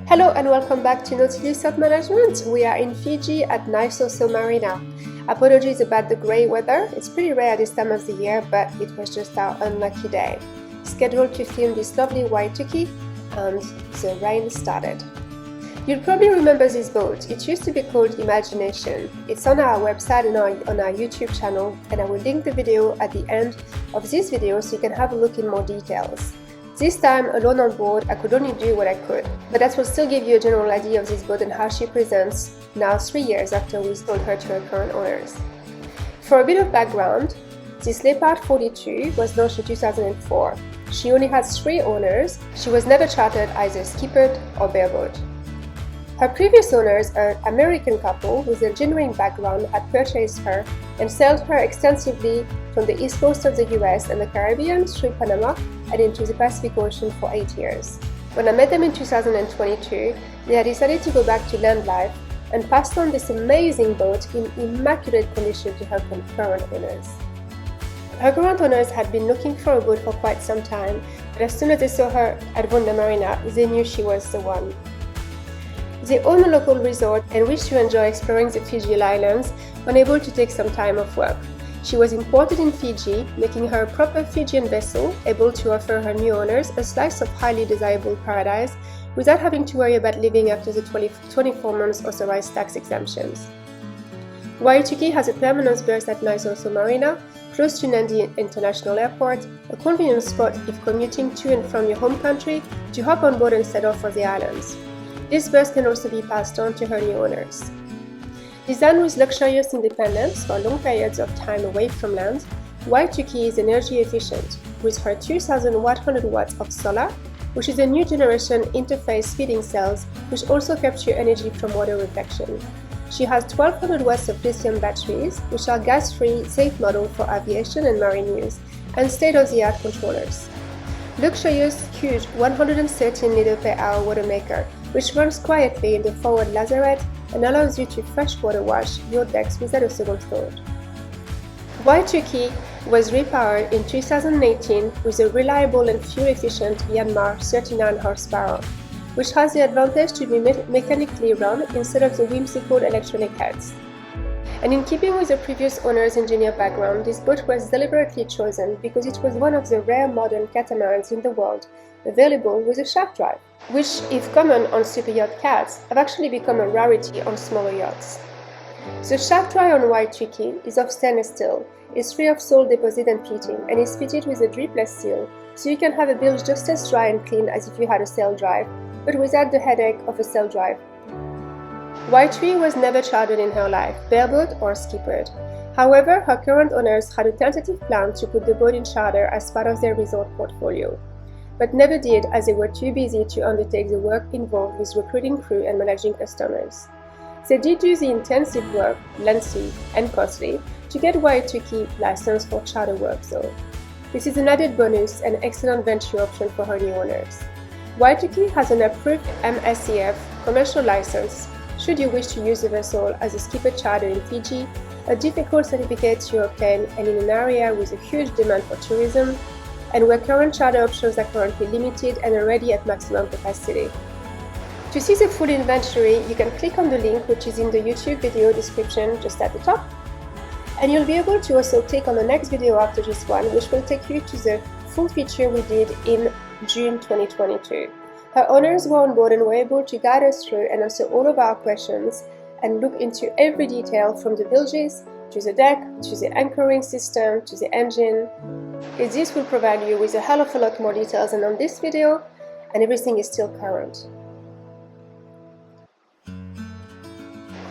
Hello and welcome back to Nautilus Yacht Management. We are in Fiji at Naisauso Marina. Apologies about the grey weather. It's pretty rare this time of the year, but it was just our unlucky day. Scheduled to film this lovely Waitaki, and the rain started. You'll probably remember this boat. It used to be called Imagination. It's on our website and on our YouTube channel, and I will link the video at the end of this video so you can have a look in more details. This time, alone on board, I could only do what I could, but that will still give you a general idea of this boat and how she presents now 3 years after we sold her to her current owners. For a bit of background, this Leopard 42 was launched in 2004. She only has 3 owners. She was never chartered either skippered or bareboat. Her previous owners, an American couple with an engineering background, had purchased her and sailed her extensively from the east coast of the US and the Caribbean through Panama and into the Pacific Ocean for 8 years. When I met them in 2022, they had decided to go back to land life and passed on this amazing boat in immaculate condition to her current owners. Her current owners had been looking for a boat for quite some time, but as soon as they saw her at Vonda Marina, they knew she was the one. They own a local resort and wish to enjoy exploring the Fiji Islands, unable to take some time off work. She was imported in Fiji, making her a proper Fijian vessel, able to offer her new owners a slice of highly desirable paradise without having to worry about living after the 24 months authorized tax exemptions. Waitaki has a permanent berth at Naisauso Marina, close to Nandi International Airport, a convenient spot if commuting to and from your home country to hop on board and set off for the islands. This berth can also be passed on to her new owners. Designed with luxurious independence for long periods of time away from land, Waitaki is energy efficient with her 2,100 watts of solar, which is a new generation interface feeding cells which also capture energy from water reflection. She has 1,200 watts of lithium batteries, which are gas-free, safe model for aviation and marine use, and state-of-the-art controllers. Luxurious, huge 113 litre per hour water maker, which runs quietly in the forward lazarette and allows you to freshwater wash your decks without a second thought. Waitaki was repowered in 2018 with a reliable and fuel-efficient Yanmar 39 horsepower, which has the advantage to be mechanically run instead of the whimsical electronic heads. And in keeping with the previous owner's engineer background, this boat was deliberately chosen because it was one of the rare modern catamarans in the world available with a shaft drive, which, if common on super yacht cats, have actually become a rarity on smaller yachts. The shaft drive on Waitaki is of stainless steel, is free of salt deposit and pitting, and is fitted with a dripless seal, so you can have a bilge just as dry and clean as if you had a sail drive, but without the headache of a sail drive. Waitaki was never chartered in her life, bareboat or skippered. However, her current owners had a tentative plan to put the boat in charter as part of their resort portfolio, but never did as they were too busy to undertake the work involved with recruiting crew and managing customers. They did do the intensive work, lengthy and costly, to get Waitaki licensed for charter work though. This is an added bonus and excellent venture option for her new owners. Waitaki has an approved MSCF commercial license should you wish to use the vessel as a skipper charter in Fiji, a difficult certificate to obtain and in an area with a huge demand for tourism, and where current charter options are currently limited and already at maximum capacity. To see the full inventory, you can click on the link which is in the YouTube video description just at the top, and you'll be able to also click on the next video after this one, which will take you to the full feature we did in June 2022. Her owners were on board and were able to guide us through and answer all of our questions and look into every detail from the bilges to the deck, to the anchoring system, to the engine. This will provide you with a hell of a lot more details than on this video, and everything is still current.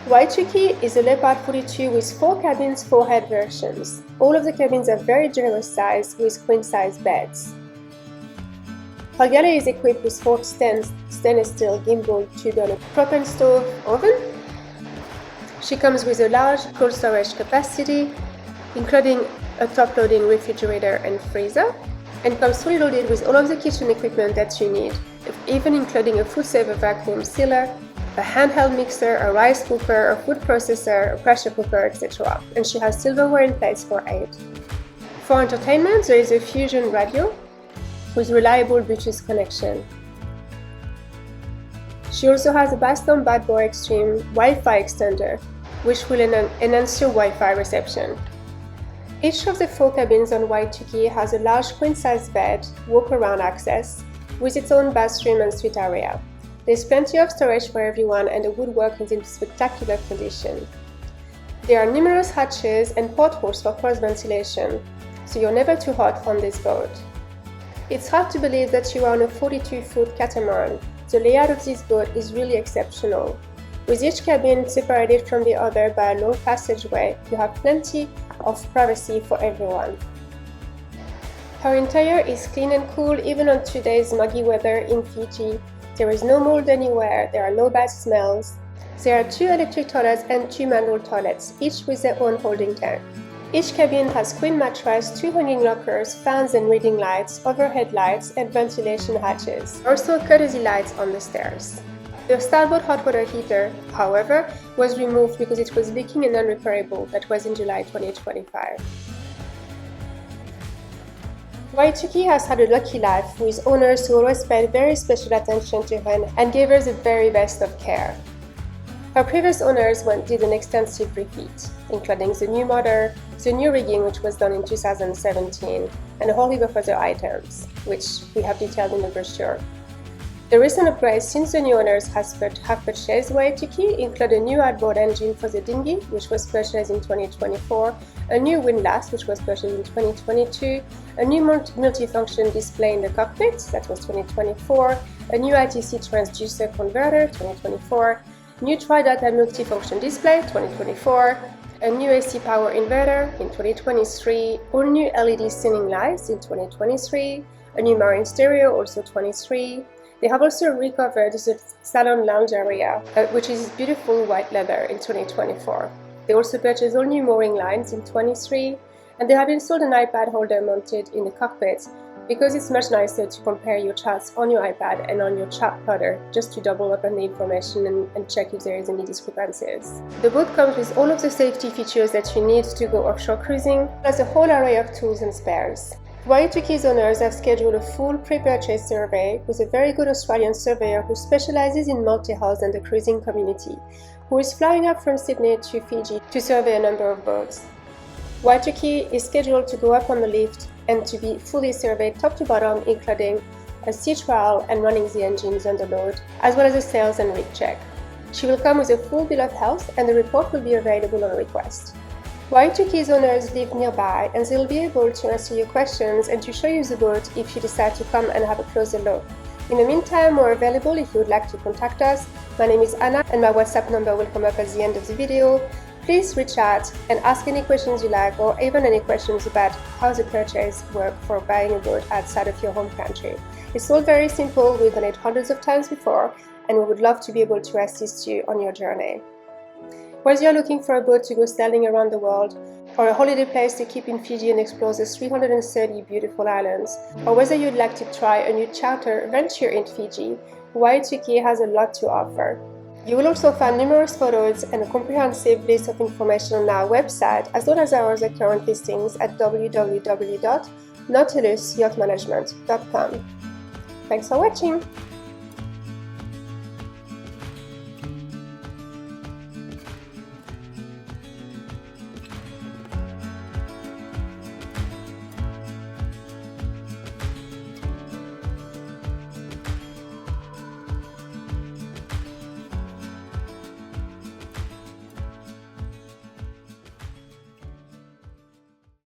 Waitaki is a Leopard 42 with 4 cabins, 4 head versions. All of the cabins are very generous size with queen-size beds. Her galley is equipped with 4 stainless steel gimbal two-burner propane stove oven. She comes with a large cold storage capacity, including a top-loading refrigerator and freezer, and comes fully loaded with all of the kitchen equipment that you need, even including a food saver vacuum sealer, a handheld mixer, a rice cooker, a food processor, a pressure cooker, etc. And she has silverware in place for 8. For entertainment, there is a Fusion radio with reliable Bluetooth connection. She also has a Baston Bad Boy Extreme Wi-Fi extender, which will enhance your Wi-Fi reception. Each of the 4 cabins on Waituki has a large queen-size bed, walk-around access, with its own bathroom and suite area. There's plenty of storage for everyone and the woodwork is in spectacular condition. There are numerous hatches and portholes for cross ventilation, so you're never too hot on this boat. It's hard to believe that you are on a 42-foot catamaran. The layout of this boat is really exceptional. With each cabin separated from the other by a long passageway, you have plenty of privacy for everyone. Her interior is clean and cool even on today's muggy weather in Fiji. There is no mold anywhere, there are no bad smells. There are 2 electric toilets and 2 manual toilets, each with their own holding tank. Each cabin has queen mattress, 2 hanging lockers, fans and reading lights, overhead lights and ventilation hatches. Also courtesy lights on the stairs. The starboard hot water heater, however, was removed because it was leaking and unrepairable. That was in July 2025. Waituki has had a lucky life with owners who always paid very special attention to her and gave her the very best of care. Her previous owners did an extensive refit, including the new motor, the new rigging which was done in 2017, and a whole heap of other items, which we have detailed in the brochure. The recent upgrades since the new owners have purchased Waituki include a new outboard engine for the dinghy, which was purchased in 2024, a new windlass, which was purchased in 2022, a new multifunction display in the cockpit, that was 2024, a new ITC transducer converter, 2024, new tri-data multifunction display, 2024, a new AC power inverter in 2023, all new LED ceiling lights in 2023, a new marine stereo, also 23. They have also recovered the salon lounge area, which is beautiful white leather, in 2024. They also purchased all new mooring lines in 23, and they have installed an iPad holder mounted in the cockpit because it's much nicer to compare your charts on your iPad and on your chart plotter, just to double up on the information and check if there is any discrepancies. The boat comes with all of the safety features that you need to go offshore cruising, plus a whole array of tools and spares. Waituki's owners have scheduled a full pre-purchase survey with a very good Australian surveyor who specializes in multi-hulls and the cruising community, who is flying up from Sydney to Fiji to survey a number of boats. Waituki is scheduled to go up on the lift and to be fully surveyed top to bottom, including a sea trial and running the engines under load, as well as a sales and rig check. She will come with a full bill of health and the report will be available on request. Waituki's owners live nearby and they'll be able to answer your questions and to show you the boat if you decide to come and have a closer look. In the meantime, we're available if you would like to contact us. My name is Anna and my WhatsApp number will come up at the end of the video. Please reach out and ask any questions you like, or even any questions about how the purchase works for buying a boat outside of your home country. It's all very simple, we've done it hundreds of times before, and we would love to be able to assist you on your journey. Whether you're looking for a boat to go sailing around the world, or a holiday place to keep in Fiji and explore the 330 beautiful islands, or whether you'd like to try a new charter venture in Fiji, Waituki has a lot to offer. You will also find numerous photos and a comprehensive list of information on our website, as well as our other current listings at www.nautilusyachtmanagement.com. Thanks for watching!